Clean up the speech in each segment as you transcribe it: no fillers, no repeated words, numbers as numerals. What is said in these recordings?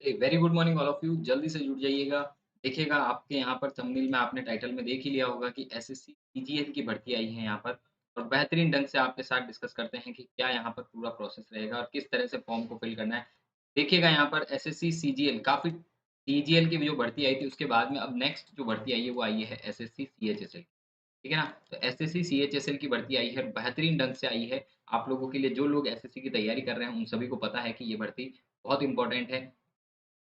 Very good morning all of you. जल्दी से जुड़ जाइएगा। देखिएगा आपके यहाँ पर थंबनेल में आपने टाइटल में देख ही लिया होगा कि एसएससी सीजीएल की भर्ती आई है यहाँ पर। और बेहतरीन ढंग से आपके साथ डिस्कस करते हैं कि क्या यहाँ पर पूरा प्रोसेस रहेगा और किस तरह से फॉर्म को फिल करना है। देखिएगा यहाँ पर एसएससी सीजीएल काफ़ी सीजीएल की जो भर्ती आई थी उसके बाद में अब नेक्स्ट जो भर्ती आई है वो आई है एसएससी सीएचएसएल। ठीक है ना? तो एसएससी सीएचएसएल की भर्ती आई है, बेहतरीन ढंग से आई है। आप लोगों के लिए जो लोग एसएससी की तैयारी कर रहे हैं उन सभी को पता है कि ये भर्ती बहुत इंपॉर्टेंट है।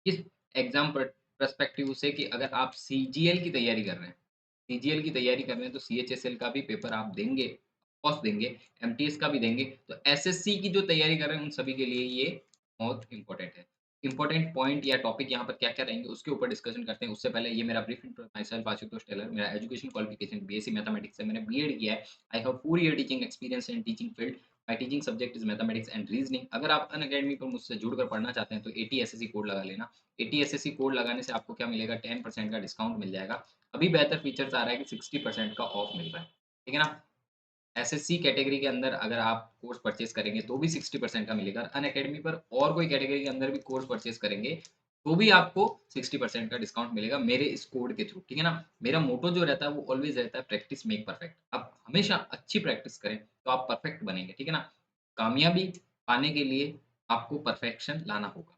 किस एग्ज़ाम पर्सपेक्टिव से कि अगर आप सीजीएल की तैयारी कर रहे हैं, सीजीएल की तैयारी कर रहे हैं तो सीएचएसएल का भी पेपर आप देंगे, ऑफ कोर्स देंगे, एमटीएस का भी देंगे। तो एसएससी की जो तैयारी कर रहे हैं उन सभी के लिए ये बहुत इम्पोर्टेंट है। इम्पोर्टेंट पॉइंट या टॉपिक यहाँ पर क्या-क्या रहेंगे उसके ऊपर डिस्कशन करते हैं। उससे पहले ये मेरा brief intro myself Ashutosh Taylor, मेरा एजुकेशन क्वालिफिकेशन बीएससी मैथमेटिक्स से मैंने बीएड किया है। I have 4 year teaching experience in teaching field. My teaching subject is mathematics and reasoning. अगर आप अनअकैडमी पर मुझसे जुड़कर पढ़ना चाहते हैं तो एटीएसएससी कोड लगा लेना। एटीएसएससी कोड लगाने से आपको क्या मिलेगा 10% का डिस्काउंट मिल जाएगा। अभी बेहतर फीचर्स आ रहा है कि 60% का ऑफ मिल रहा है। ठीक है ना? एसएससी कैटेगरी के अंदर अगर आप कोर्स परचेज़ करेंगे तो भी 60% का मिलेगा। अनअकैडमी पर और कोई कैटेगरी के अंदर भी कोर्स परचेज़ करेंगे तो भी आपको 60% का डिस्काउंट मिलेगा मेरे इस कोड के थ्रू। ठीक है ना? मेरा मोटो जो रहता है वो ऑलवेज़ रहता है प्रैक्टिस मेक परफेक्ट। आप हमेशा अच्छी प्रैक्टिस करें तो आप परफेक्ट बनेंगे। ठीक है ना? कामयाबी पाने के लिए आपको परफेक्शन लाना होगा।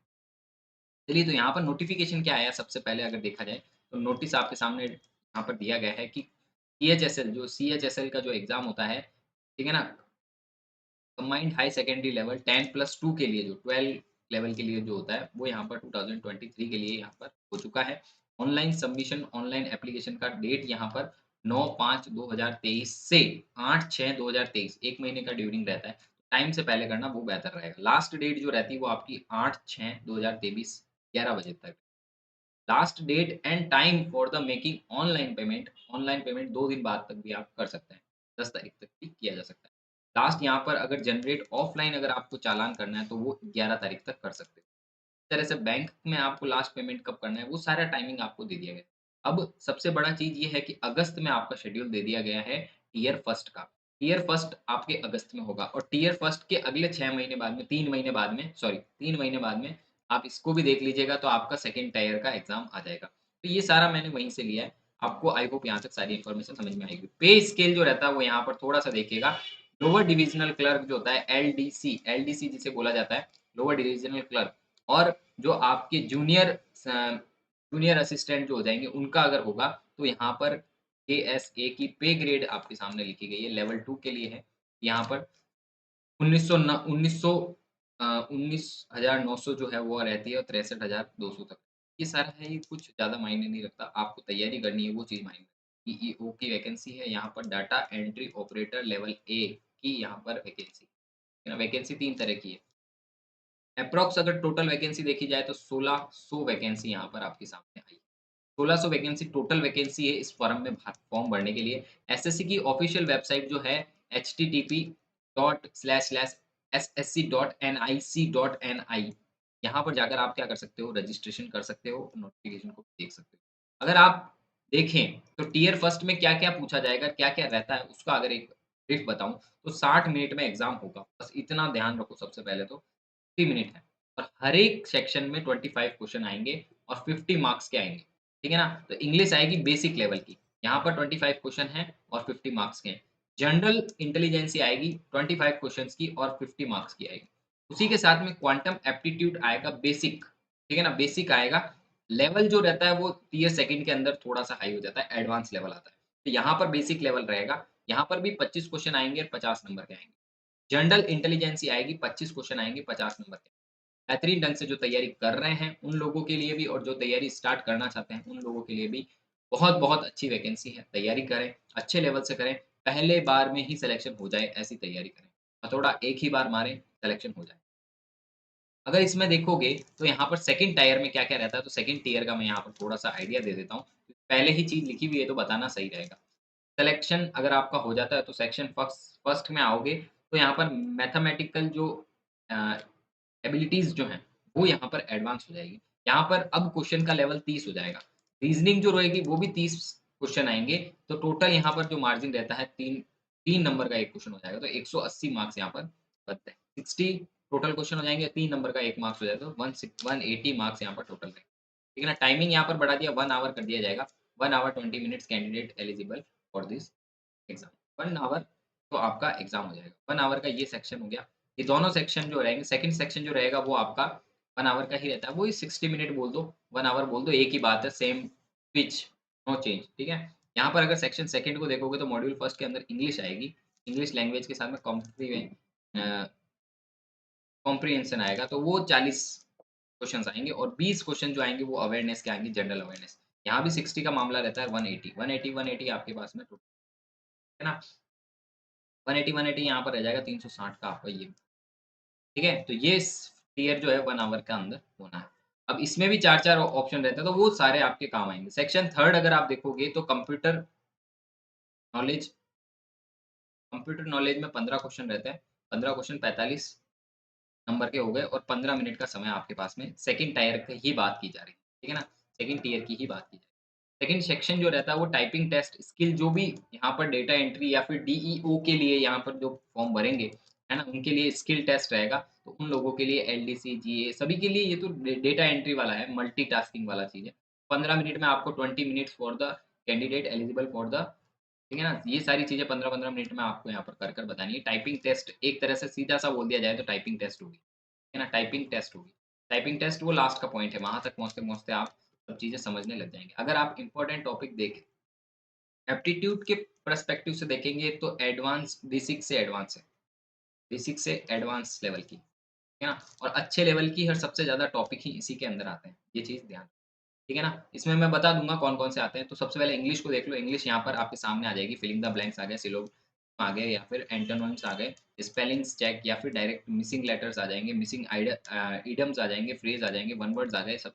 चलिए तो यहाँ पर नोटिफ़िकेशन क्या आया सबसे पहले अगर देखा जाए, तो नोटिस आपके सामने यहाँ पर दिया गया है कि सीएचएसएल का जो एग्ज़ाम होता है, ठीक है ना? कंबाइंड हाई सेकेंडरी लेवल 10+2 के लिए जो 12 लेवल के लिए जो होता है, वो यहाँ पर 2023 के लिए यहाँ पर हो चुका है। ऑनलाइन सबमिशन, ऑनलाइन एप्लीकेशन का डेट यहाँ पर 9/5/2023 से 8/6/2023 1 महीने का ड्यूरिंग रहता है। टाइम से पहले करना वो बेहतर रहेगा। लास्ट डेट जो रहती है वो आपकी 8/6/2023 11 बजे तक। Last date and time for the making online payment 2 दिन बाद तक भी आप कर सकते हैं। 10 तारीख तक भी किया जा सकता है। लास्ट यहाँ पर अगर जनरेट ऑफलाइन अगर आपको चालान करना है तो वो 11 तारीख तक कर सकते हो। इस तरह से बैंक में आपको लास्ट पेमेंट कब करना है वो सारा टाइमिंग आपको दे दिया गया है। अब सबसे बड़ा चीज़ ये है कि अगस्त में आपका शेड्यूल दे दिया गया है टियर फर्स्ट का। टियर फर्स्ट आपके अगस्त में होगा और टियर फर्स्ट के अगले 6 महीने बाद में 3 महीने बाद में सॉरी 3 महीने बाद में आप इसको भी देख लीजिएगा तो आपका सेकंड टायर का एग्ज़ाम आ जाएगा। तो ये सारा मैंने वहीं से लिया है। आपको आई होप यहाँ तक सारी इन्फॉर्मेशन समझ में आएगी। पे स्केल जो रहता है वो यहाँ पर थोड़ा-सा देखिएगा। लोअर डिविज़नल क्लर्क जो होता है एलडीसी जिसे बोला जाता है, लोअर डिविज़नल क्लर्क और जो आपके जूनियर असिस्टेंट जो हो जाएँगे उनका अगर होगा तो यहाँ पर केएसए की पे ग्रेड आपके सामने लिखी गई है, लेवल 2 के लिए है। यहाँ पर 19,900 जो है वो रहती है और 63,200 तक। ये सारा है, ये कुछ ज़्यादा मायने नहीं रखता, आपको तैयारी करनी है वो चीज़ मायने रखती है। ईईओ की वैकेंसी है यहाँ पर data entry operator level A की यहाँ पर वैकेंसी है ना, वैकेंसी 3 तरह की है। एप्रॉक्स अगर टोटल वैकेंसी देखी जाए तो 1600 वैकेंसी यहाँ पर आपके सामने आई है। 1600 वैकेंसी टोटल वैकेंसी है इस फॉर्म में फॉर्म भरने के लिए। एसएससी की ऑफिशियल वेबसाइट जो है http://ssc.nic.ni यहाँ पर जाकर आप क्या कर सकते हो रजिस्ट्रेशन कर सकते हो, नोटिफिकेशन को देख सकते हो। अगर आप देखें तो टियर फर्स्ट में क्या-क्या पूछा जाएगा, क्या-क्या रहता है उसका अगर एक ब्रीफ बताऊँ तो 60 मिनट में एग्ज़ाम होगा। बस इतना ध्यान रखो सबसे पहले तो। 50 मिनट है और हर एक सेक्शन में 25 क्वेश्चन आएँगे और 50 मार्क्स के आएँगे, ठीक है ना? तो इंग्लिश आएगी बेसिक लेवल की, यहाँ पर 25 क्वेश्चन हैं और 50 मार्क्स के हैं। जनरल इंटेलिजेंसी आएगी 25 क्वेश्चन्स की और 50 मार्क्स की आएगी। उसी के साथ में क्वांटम एप्टीट्यूड आएगा बेसिक, ठीक है ना? बेसिक आएगा, लेवल जो रहता है वो टियर सेकंड के अंदर थोड़ा-सा हाई हो जाता है, एडवांस लेवल आता है। तो यहाँ पर बेसिक लेवल रहेगा, यहाँ पर भी 25 क्वेश्चन आएँगे और 50 नंबर के आएँगे। जनरल इंटेलिजेंसी आएगी, 25 क्वेश्चन आएँगे, 50 नंबर के। बेहतरीन ढंग से जो तैयारी कर रहे हैं, उन लोगों के लिए भी और जो तैयारी स्टार्ट करना चाहते हैं, उन लोगों के लिए भी बहुत-बहुत अच्छी वैकेंसी है। तैयारी करें, अच्छे लेवल से करें, पहले बार में ही सिलेक्शन हो जाए, ऐसी तैयारी करें। हथौड़ा एक ही बार मारें, सिलेक्शन हो जाए। अगर इसमें देखोगे, तो यहाँ पर सेकंड टायर में क्या-क्या रहता है, तो सेकंड टियर का मैं यहाँ पर थोड़ा-सा आइडिया दे देता हूँ। पहले ही चीज़ लिखी हुई है, तो बताना सही रहेगा। सिलेक्शन अगर आपका हो जाता है, तो सेक्शन फर्स्ट में आओगे, तो यहाँ पर मैथमेटिकल जो अ एबिलिटीज़ जो हैं, वो यहाँ पर एडवांस हो जाएगी। यहाँ पर अब क्वेश्चन का लेवल 30 हो जाएगा। रीज़निंग जो रहेगी वो भी 30 क्वेश्चन आएँगे, तो टोटल यहाँ पर जो मार्जिन रहता है 3 नंबर का 1 क्वेश्चन हो जाएगा, तो 180 मार्क्स यहाँ पर बनते हैं। 60 टोटल क्वेश्चन हो जाएँगे 3 नंबर का 1 मार्क्स हो जाएगा, तो 180 मार्क्स यहाँ पर टोटल रहेंगे। ठीक है ना? टाइमिंग यहाँ पर बढ़ा दिया 1 आवर कर दिया जाएगा। 1 hour 20 minutes candidate eligible for this exam. 1 hour तो आपका एग्ज़ाम हो जाएगा। 1 आवर का ये सेक्शन हो गया। ये दोनों सेक्शन जो रहेंगे, सेकंड सेक्शन जो रहेगा वो आपका 1 आवर का ही रहता है। वही 60 मिनट बोल दो, 1 आवर बोल दो, एक ही बात है, सेम पिच, नो चेंज, ठीक है? यहाँ पर अगर सेक्शन सेकंड को देखोगे तो मॉड्यूल फर्स्ट के अंदर इंग्लिश आएगी। इंग्लिश लैंग्वेज के साथ में कॉम्प्रिहेंशन आएगा, तो वो 40 क्वेश्चन्स आएँगे और 20 क्वेश्चन जो आएँगे वो अवेयरनेस के आएँगे, जनरल अवेयरनेस। यहाँ भी 60 का मामला रहता है 180 आपके पास में टोटल, है ना? 180 यहाँ पर रह जाएगा 360 का आपका ये, ठीक है? तो ये स क्लियर जो है 1 आवर के अंदर होना है। अब इसमें भी 4-4 ऑप्शन रहते हैं, तो वो सारे आपके काम आएँगे। सेक्शन थर्ड अगर आप देखोगे तो नॉलेज कंप्यूटर नॉलेज में 15 क्वेश्चन रहते हैं। 15 क्वेश्चन 45 नंबर के हो गए और 15 मिनट का समय आपके पास में सेकंड टायर की ही बात की जा रही है, ठीक है ना? सेकंड टियर की ही बात की जा रही है। सेकंड सेक्शन जो रहता है वो टाइपिंग टेस्ट स्किल जो भी यहाँ पर डेटा एंट्री या फिर डीईओ के लिए यहाँ पर जो फॉर्म भरेंगे, है ना? उनके लिए स्किल टेस्ट रहेगा। तो उन लोगों के लिए एलडीसी, जीए सभी के लिए ये तो डेटा एंट्री वाला है, मल्टीटास्किंग वाला चीज़ है। 15 मिनट में आपको 20 minutes for the candidate eligible for the, ठीक है ना? ये सारी चीज़ें 15-15 मिनट में आपको यहाँ पर कर बतानी है। टाइपिंग टेस्ट एक तरह से सीधा-सा बोल दिया जाए तो टाइपिंग टेस्ट होगी, है ना? टाइपिंग टेस्ट होगी। टाइपिंग टेस्ट वो लास्ट का पॉइंट है, वहाँ तक पहुँचते-पहुँचते आप सब चीज़ें समझने लग जाएँगे। अगर आप इम्पोर्टेंट टॉपिक देखें, एप्टीट्यूड के पर्सपेक्टिव से देखेंगे तो एडवांस बेसिक से एडवांस है। बेसिक से एडवांस लेवल की, है ना? और अच्छे लेवल की हर सबसे ज़्यादा टॉपिक ही इसी के अंदर आते हैं। ये चीज़ ध्यान, ठीक है ना? इसमें मैं बता दूँगा कौन-कौन से आते हैं। तो सबसे पहले इंग्लिश को देख लो, इंग्लिश यहाँ पर आपके सामने आ जाएगी, फिलिंग द ब्लैंक्स आ गए, सिलोग आ गए या फिर एंटोनिम्स आ गए, स्पेलिंग्स चेक या फिर डायरेक्ट मिसिंग लेटर्स आ जाएँगे, इडियम्स आ जाएँगे, फ्रेज़ आ जाएँगे, वन वर्ड्स आ गए सब,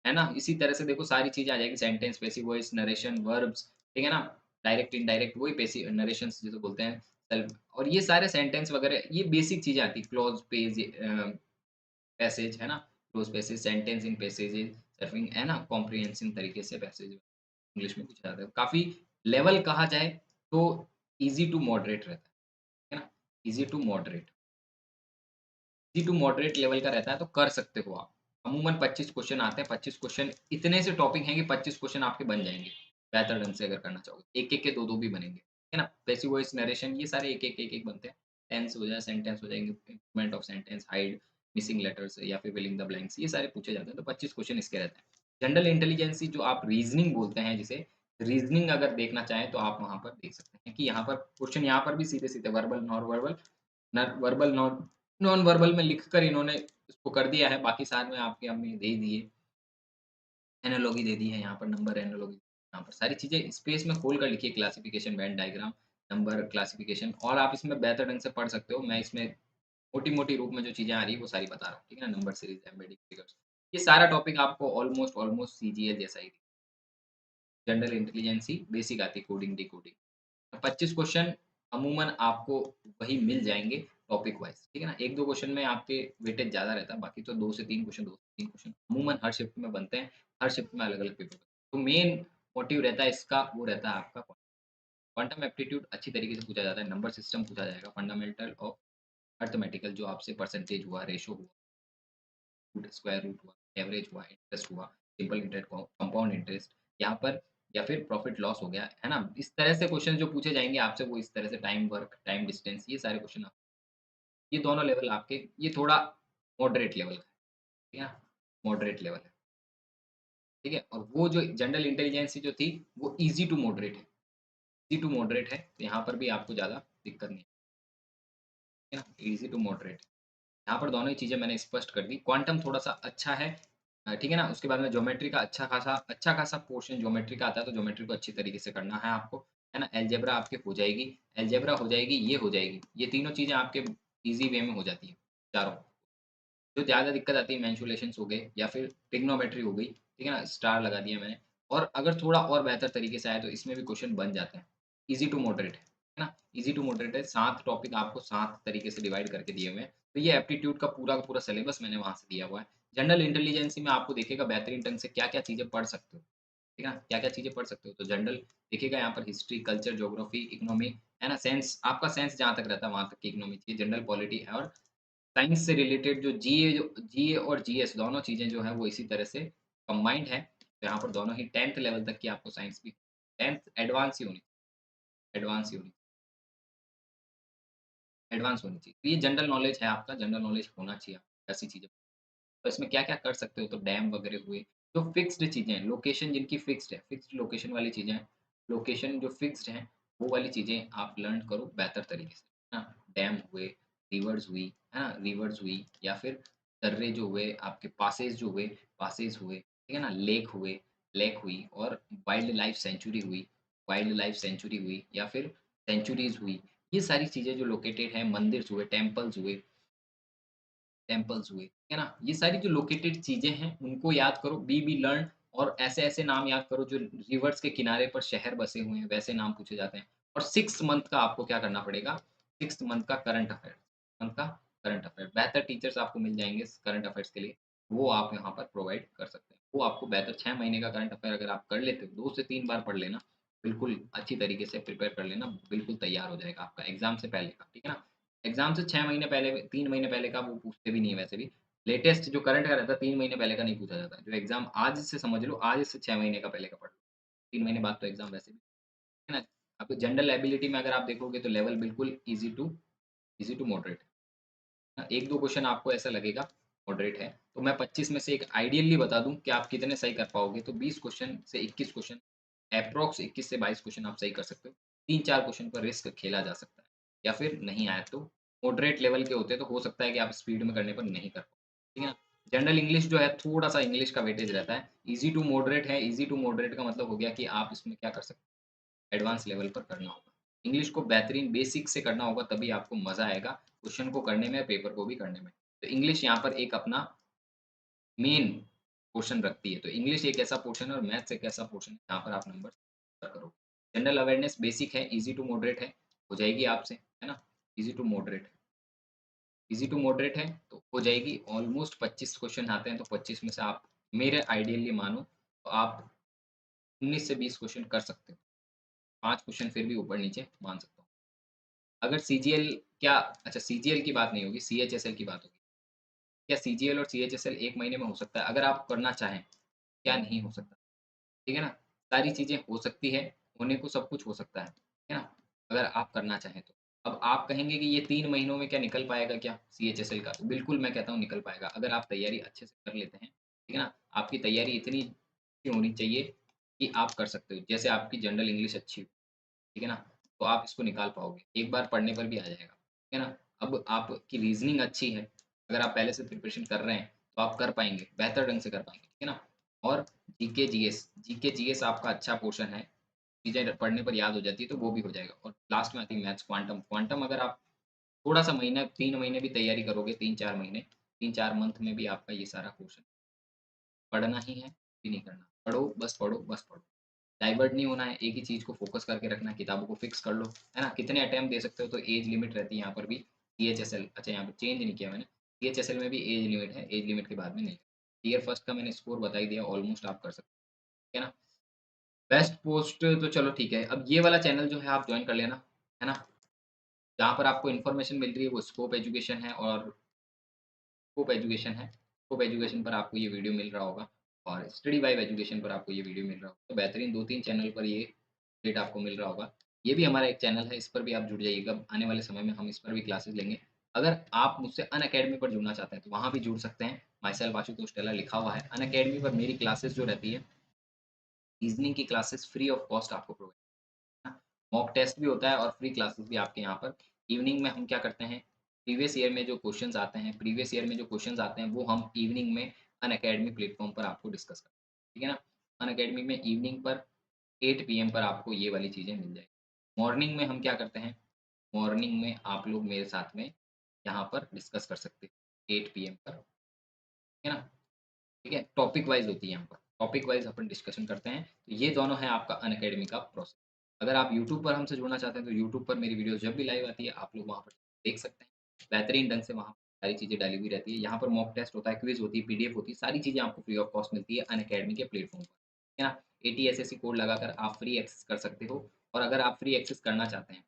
है ना? इसी तरह से देखो सारी चीज़ें आ जाएगी, sentence, passive voice, narration, verbs, ठीक है ना? डायरेक्ट, इनडायरेक्ट वही नरेशंस जिसे बोलते हैं, सेल्फ, और ये सारे सेंटेंस वगैरह ये बेसिक चीज़ें आती हैं, क्लॉज़, पैसेज, है ना? Close passage, sentence in passages, surfing, है ना? कॉम्प्रिहेंसिव तरीके से पैसेज इंग्लिश में पूछा जाता है। काफ़ी लेवल कहा जाए तो ईज़ी टू मॉडरेट रहता है ना? Easy to moderate, easy to moderate level का रहता है तो कर सकते हो आप। अमूमन 25 क्वेश्चन आते हैं, 25 क्वेश्चन इतने से टॉपिक हैं कि 25 क्वेश्चन आपके बन जाएँगे, बेहतर ढंग से अगर करना चाहोगे। 1-1 के 2-2 भी बनेंगे, है ना? पैसिव वॉइस, नरेशन ये सारे 1-1, 1-1 बनते हैं। टेंस हो जाए, सेंटेंस हो जाएँगे, implement of sentence, hide, missing letters या फिर फिलिंग द ब्लैंक्स ये सारे पूछे जाते हैं, तो 25 क्वेश्चन इसके रहते हैं। जनरल इंटेलिजेंसी जो आप रीज़निंग बोलते हैं जिसे, रीज़निंग अगर देखना चाहें तो आप वहाँ पर देख सकते हैं कि यहाँ पर क्वेश्चन यहाँ पर भी सीधे-सीधे verbal, non verbal, non verbal में लिखकर इन्होंने इसको कर दिया है, बाकी साथ में आपके हमने दे दिए, एनालॉजी दे दी है यहाँ पर, नंबर एनालॉजी यहाँ पर सारी चीज़ें स्पेस में खोल कर लिखिए, classification, Venn diagram, number classification, और आप इसमें बेहतर ढंग से पढ़ सकते हो। मैं इसमें मोटी-मोटी रूप में जो चीज़ें आ रही है वो सारी बता रहा हूँ, ठीक है ना? नंबर सीरीज़, एम्बेडिंग फिगर्स, ये सारा टॉपिक आपको ऑलमोस्ट ऑलमोस्ट सीजीएल जैसा ही, जनरल इंटेलिजेंस ही बेसिक आती है, कोडिंग, डिकोडिंग। 25 क्वेश्चन अमूमन आपको वही मिल जाएँगे टॉपिक वाइज़, ठीक है ना? 1-2 क्वेश्चन में आपके वेटेज ज़्यादा रहता है, बाकी तो 2 से 3 क्वेश्चन, 2 से 3 क्वेश्चन अमूमन हर शिफ्ट में बनते हैं, हर शिफ्ट में अलग-अलग पेपर। तो मेन मोटिव रहता है इसका, वो रहता है आपका क्वांटम एप्टीट्यूड अच्छी तरीके से पूछा जाता है, नंबर सिस्टम पूछा जाएगा, फंडामेंटल ऑफ अरिथमेटिकल जो आपसे परसेंटेज हुआ, रेशो हुआ, रूट, स्क्वायर रूट हुआ, एवरेज हुआ, इंटरेस्ट हुआ, सिंपल इंटरेस्ट, कंपाउंड इंटरेस्ट यहाँ पर, या फिर प्रॉफिट लॉस हो गया, है ना? इस तरह से क्वेश्चन जो पूछे जाएँगे आपसे वो इस तरह से, टाइम वर्क, टाइम डिस्टेंस ये सारे क्वेश्चन ये दोनों लेवल आपके, ये थोड़ा मॉडरेट लेवल का है, ठीक है ना? मॉडरेट लेवल है, ठीक है? और वो जो जनरल इंटेलिजेंस जो थी वो ईज़ी टू मॉडरेट है, ईज़ी टू मॉडरेट है, तो यहाँ पर भी आपको ज़्यादा दिक्कत नहीं है, ठीक है ना? Easy to moderate. यहाँ पर दोनों ही चीज़ें मैंने स्पष्ट कर दी। क्वांटम थोड़ा-सा अच्छा है, ठीक है ना? उसके बाद में ज्योमेट्री का अच्छा खासा पोर्शन ज्योमेट्री का आता है, तो ज्योमेट्री को अच्छी तरीके से करना है आपको, है ना? अलजेब्रा हो जाएगी, ये हो जाएगी। ये तीनों चीज़ें आपके ईज़ी वे में हो जाती हैं, चारों। जो ज़्यादा दिक्कत आती है मेंसुरेशंस हो गए या फिर ट्रिग्नोमेट्री हो गई, ठीक है ना? स्टार लगा दिया मैंने, और अगर थोड़ा और बेहतर तरीके से आए तो इसमें भी क्वेश्चन बन जाते हैं। ईज़ी टू मॉडरेट है ना? ईज़ी टू मॉडरेट है, 7 टॉपिक आपको 7 तरीके से डिवाइड करके दिए हुए हैं। तो ये एप्टीट्यूड का पूरा सिलेबस मैंने वहाँ से दिया हुआ है। जनरल इंटेलिजेंसी में आपको देखिएगा बेहतरीन ढंग से क्या-क्या चीज़ें पढ़ सकते हो, ठीक है ना? क्या-क्या चीज़ें पढ़ सकते हो, तो जनरल देखिएगा यहाँ पर हिस्ट्री, कल्चर, ज्योग्राफी, इकोनॉमी, है ना? सेंस आपका सेंस जहाँ तक रहता है वहाँ तक की इकोनॉमी चाहिए, जनरल पॉलिटी और साइंस से रिलेटेड जो जीए और जीएस दोनों चीज़ें जो हैं वो इसी तरह से कंबाइंड हैं। तो यहाँ पर दोनों ही 10th लेवल तक की आपको साइंस भी 10th एडवांस ही होनी एडवांस होनी चाहिए। तो ये जनरल नॉलेज है आपका, जनरल नॉलेज होना चाहिए ऐसी चीज़ें। तो इसमें क्या-क्या कर सकते हो तो डैम वगैरह हुए, जो फिक्स्ड चीज़ें हैं, लोकेशन जिनकी फिक्स्ड है, फिक्स्ड लोकेशन वाली चीज़ें हैं, लोकेशन जो फिक्स्ड हैं, वो वाली चीज़ें आप लर्न करो बेहतर तरीके से, है ना? डैम हुए, रिवर्स हुई, है ना? रिवर्स हुई या फिर दर्रे जो हुए, आपके पासेस हुए, ठीक है ना? लेक हुई और वाइल्ड लाइफ सेंचुरी हुई या फिर सेंचुरीज़ हुई। ये सारी चीज़ें जो लोकेटेड हैं, मंदिर्स हुए, टेम्पल्स हुए, ठीक है ना? ये सारी जो लोकेटेड चीज़ें हैं, उनको याद करो, बी लर्न और ऐसे-ऐसे नाम याद करो जो रिवर्स के किनारे पर शहर बसे हुए हैं, वैसे नाम पूछे जाते हैं। और 6 मंथ का आपको क्या करना पड़ेगा, 6th मंथ का करंट अफेयर। बेहतर टीचर्स आपको मिल जाएँगे करंट अफेयर्स के लिए, वो आप यहाँ पर प्रोवाइड कर सकते हैं। वो आपको बेहतर 6 महीने का करंट अफेयर अगर आप कर लेते हो, 2 से 3 बार पढ़ लेना, बिल्कुल अच्छी तरीके से प्रिपेयर कर लेना, बिल्कुल तैयार हो जाएगा आपका एग्ज़ाम से पहले का, ठीक है ना? एग्ज़ाम से 6 महीने पहले 3 महीने पहले का वो पूछते भी नहीं है वैसे भी। लेटेस्ट जो करंट का रहता है 3 महीने पहले का नहीं पूछा जाता है। जो एग्ज़ाम आज से समझ लो, आज से 6 महीने का पहले का पढ़ लो। 3 महीने बाद तो एग्ज़ाम वैसे भी, है ना? अब जनरल एबिलिटी में अगर आप देखोगे तो लेवल बिल्कुल ईज़ी टू मॉडरेट है। 1-2 क्वेश्चन आपको ऐसा लगेगा मॉडरेट है। तो मैं 25 में से एक आइडियली बता दूँ कि आप कितने सही कर पाओगे तो 20 क्वेश्चन से 21 क्वेश्चन एप्रॉक्स 21 से 22 क्वेश्चन आप सही कर सकते हो। 3-4 क्वेश्चन पर रिस्क खेला जा सकता है या फिर नहीं आया तो मॉडरेट लेवल के होते हैं तो हो सकता है कि आप स्पीड में करने पर नहीं कर पाओ। ठीक है ना? जनरल इंग्लिश जो है थोड़ा-सा इंग्लिश का वेटेज रहता है। ईज़ी टू मॉडरेट है, ईज़ी टू मॉडरेट का मतलब हो गया कि आप इसमें क्या कर सकते हो एडवांस लेवल पर करना होगा। इंग्लिश को बेहतरीन बेसिक से करना होगा तभी आपको मज़ा आएगा क्वेश्चन को करने में, पेपर को भी करने में। तो इंग्लिश यहाँ पर एक अपना मेन पोर्शन रखती है। तो इंग्लिश एक ऐसा पोर्शन है और मैथ्स एक ऐसा पोर्शन है जहाँ पर आप नंबर करो। जनरल अवेयरनेस बेसिक है, ईज़ी टू मॉडरेट है, हो जाएगी आपसे, है ना? Easy to moderate easy to moderate है तो हो जाएगी ऑलमोस्ट 25 क्वेश्चन आते हैं तो 25 में से आप मेरे आइडियली मानो तो आप 19 से 20 क्वेश्चन कर सकते हो। 5 क्वेश्चन फिर भी ऊपर-नीचे मान सकता हूँ। अगर सीजीएल क्या अच्छा सीजीएल की बात नहीं होगी, सीएचएसएल की बात होगी। क्या सीजीएल और सीएचएसएल 1 महीने में हो सकता है? अगर आप करना चाहें, क्या नहीं हो सकता? ठीक है ना? सारी चीज़ें हो सकती है, होने को सब कुछ हो सकता है ना? अगर आप करना चाहें तो। अब आप कहेंगे कि ये 3 महीनों में क्या निकल पाएगा क्या सीएचएसएल का? तो बिल्कुल मैं कहता हूँ निकल पाएगा, अगर आप तैयारी अच्छे से कर लेते हैं, ठीक है ना? आपकी तैयारी इतनी अच्छी होनी चाहिए कि आप कर सकते हो। जैसे आपकी जनरल इंग्लिश अच्छी हो, ठीक है ना? तो आप इसको निकाल पाओगे, एक बार पढ़ने पर भी आ जाएगा, ठीक है ना? अब आपकी रीज़निंग अच्छी है, अगर आप पहले से प्रिपरेशन कर रहे हैं, तो आप कर पाएँगे, बेहतर ढंग से कर पाएँगे, ठीक है ना? और जीके जीएस आपका अच्छा पोर्शन है, चीज़ें पढ़ने पर याद हो जाती है, तो वो भी हो जाएगा और लास्ट में आती है मैथ्स, क्वांटम अगर आप थोड़ा-सा महीना 3 महीने भी तैयारी करोगे, 3-4 महीने, 3-4 मंथ में भी आपका ये सारा पोर्शन पढ़ना ही है, भी नहीं करना। पढ़ो, बस पढ़ो, बस पढ़ो। डाइवर्ट नहीं होना है, एक ही चीज़ को फ़ोकस करके रखना है, किताबों को फ़िक्स कर लो, है ना? कितने अटेम्प्ट दे सकते हो तो एज लिमिट रहती है यहाँ पर भी, सीएचएसएल अच्छा यहाँ पे चेंज नहीं किया मैंने, सीएचएसएल में भी एज लिमिट है, एज लिमिट के बाद में नहीं। टियर फर्स्ट का मैंने स्कोर बता ही दिया, ऑलमोस्ट आप कर सकते हो, है ना? बेस्ट पोस्ट तो चलो ठीक है, अब ये वाला चैनल जो है आप जॉइन कर लेना, है ना? जहाँ पर आपको इन्फॉर्मेशन मिल रही है वो स्कोप एजुकेशन है और स्कोप एजुकेशन है। स्कोप एजुकेशन पर आपको ये वीडियो मिल रहा होगा और स्टडी वाइब एजुकेशन पर आपको ये वीडियो मिल रहा होगा। तो बेहतरीन 2-3 चैनल पर ये अपडेट आपको मिल रहा होगा। ये भी हमारा एक चैनल है, इस पर भी आप जुड़ जाइएगा। आने वाले समय में हम इस पर भी क्लासेस लेंगे। अगर आप मुझसे अनअकैडमी पर जुड़ना चाहते हैं, तो वहाँ भी जुड़ सकते हैं। माई सेल्फ आशुतोष टेलर लिखा हुआ है। अनअकैडमी पर मेरी क्लासेस जो रहती है, रीज़निंग की क्लासेस फ्री ऑफ कॉस्ट आपको प्रोवाइड ना, मॉक टेस्ट भी होता है और फ्री क्लासेस भी आपके यहाँ पर। इवनिंग में हम क्या करते हैं, प्रीवियस ईयर में जो क्वेश्चंस आते हैं, वो हम इवनिंग में अनअकैडमी प्लेटफ़ॉर्म पर आपको डिस्कस करते हैं, ठीक है ना? अनअकैडमी में इवनिंग पर 8 पीएम पर आपको ये वाली चीज़ें मिल जाएगी। मॉर्निंग में हम क्या करते हैं, मॉर्निंग में आप लोग मेरे साथ में यहाँ पर डिस्कस कर सकते हैं 8 पीएम पर, ठीक है ना? ठीक है? टॉपिक वाइज़ होती है यहाँ पर। टॉपिक वाइज़ अपन डिस्कशन करते हैं। तो ये दोनों है आपका अनअकैडमी का प्रोसेस। अगर आप यूट्यूब पर हमसे जुड़ना चाहते हैं तो यूट्यूब पर मेरी वीडियोज़ जब भी लाइव आती है आप लोग वहाँ पर देख सकते हैं। बेहतरीन ढंग से वहाँ सारी चीज़ें डाली हुई रहती है। यहाँ पर मॉक टेस्ट होता है, क्विज़ होती है, पीडीएफ होती है, सारी चीज़ें आपको फ्री ऑफ कॉस्ट मिलती है अनअकैडमी के प्लेटफ़ॉर्म पर। है ना? एटीएसएससी कोड लगाकर आप फ्री एक्सेस कर सकते हो और अगर आप फ्री एक्सेस करना चाहते हैं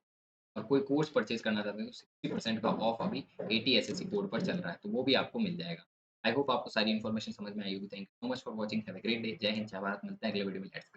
और कोई कोर्स परचेज़ करना चाहते हैं तो 60% का ऑफ अभी एटी एसएससी कोड पर चल रहा है, तो वो भी आपको मिल जाएगा। आई होप आपको सारी इन्फॉर्मेशन समझ में आई होगी। Thank you so much for watching. Have a great day. जय हिंद, जय भारत। मिलते हैं अगले वीडियो में। लेट्स